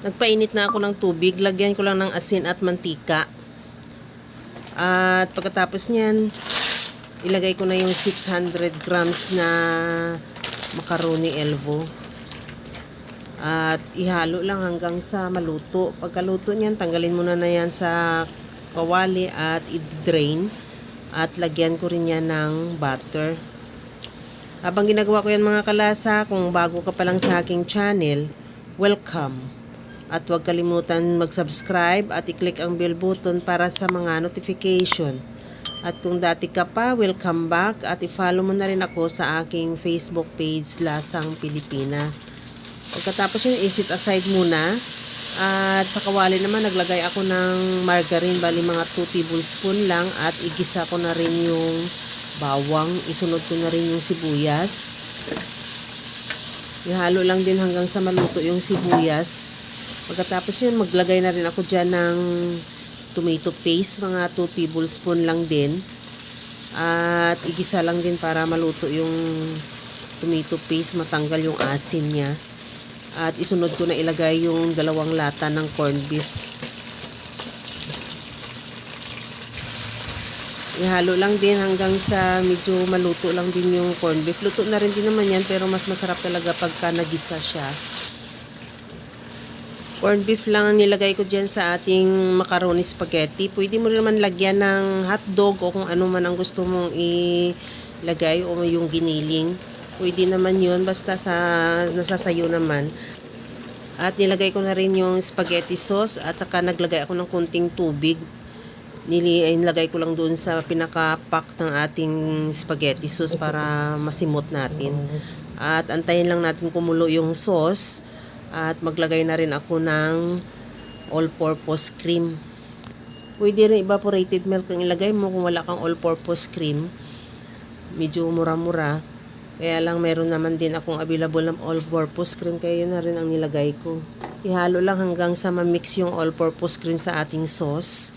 Nagpainit na ako ng tubig. Lagyan ko lang ng asin at mantika. At pagkatapos niyan, ilagay ko na yung 600 grams na macaroni elbow. At ihalo lang hanggang sa maluto. Pagkaluto niyan, tanggalin muna na yan sa kawali at i-drain. At lagyan ko rin yan ng butter. Habang ginagawa ko yan mga kalasa, kung bago ka pa lang sa aking channel, welcome. At huwag kalimutan mag-subscribe at i-click ang bell button para sa mga notification. At kung dati ka pa, welcome back at i-follow mo na rin ako sa aking Facebook page, Lasang Pilipina. Pagkatapos yun, isit aside muna. At sa kawali naman, naglagay ako ng margarine, bali mga 2 tablespoon lang. At igisa ko na rin yung bawang. Isunod ko na rin yung sibuyas. Ihalo lang din hanggang sa maluto yung sibuyas. Pagkatapos yun, maglagay na rin ako dyan ng tomato paste, mga 2 tablespoon lang din. At igisa lang din para maluto yung tomato paste, matanggal yung asin niya. At isunod ko na ilagay yung 2 lata ng corned beef. Ihalo lang din hanggang sa medyo maluto lang din yung corned beef. Luto na rin din naman yan, pero mas masarap talaga pagka nagisa siya. Corned beef lang ang nilagay ko dyan sa ating macaroni spaghetti. Pwede mo naman lagyan ng hotdog o kung ano man ang gusto mong ilagay o yung giniling. Pwede naman yun, basta nasa sayo naman. At nilagay ko na rin yung spaghetti sauce at saka naglagay ako ng kunting tubig. Nilagay ko lang doon sa pinaka-pack ng ating spaghetti sauce para masimot natin. At antayin lang natin kumulo yung sauce. At maglagay na rin ako ng all-purpose cream. Pwede rin evaporated milk ang ilagay mo kung wala kang all-purpose cream. Medyo mura-mura. Kaya lang meron naman din akong available ng all-purpose cream. Kaya yun na rin ang nilagay ko. Ihalo lang hanggang sa ma-mix yung all-purpose cream sa ating sauce.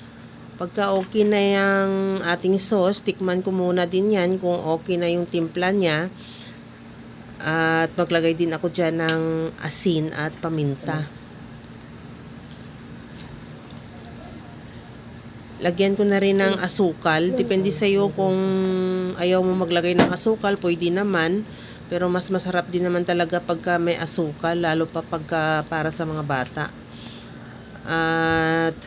Pagka okay na yung ating sauce, tikman ko muna din yan kung okay na yung timpla niya. At maglagay din ako dyan ng asin at paminta. Lagyan ko na rin ng asukal. Depende sa iyo kung ayaw mo maglagay ng asukal, pwede naman. Pero mas masarap din naman talaga pagka may asukal, lalo pa pagka para sa mga bata. At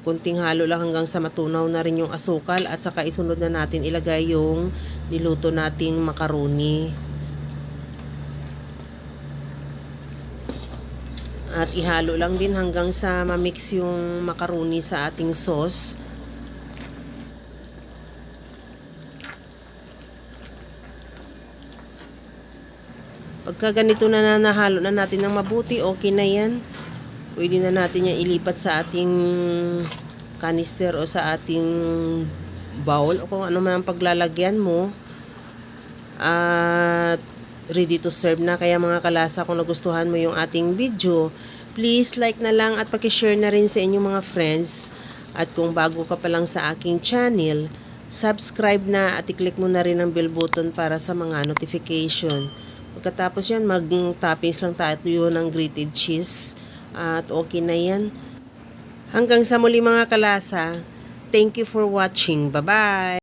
kunting halo lang hanggang sa matunaw na rin yung asukal. At saka isunod na natin ilagay yung niluto nating macaroni. At ihalo lang din hanggang sa ma-mix yung macaroni sa ating sauce. Pagka ganito na nahalo na natin ng mabuti, okay na yan. Pwede na natin yan ilipat sa ating canister o sa ating bowl o kung ano man ang paglalagyan mo. At ready to serve na. Kaya mga kalasa, kung nagustuhan mo yung ating video, please like na lang at pakishare na rin sa inyong mga friends. At kung bago ka pa lang sa aking channel, subscribe na at i-click mo na rin ang bell button para sa mga notification. Pagkatapos yan, mag-toppings lang tayo ng grated cheese. At okay na yan. Hanggang sa muli mga kalasa, thank you for watching. Bye-bye!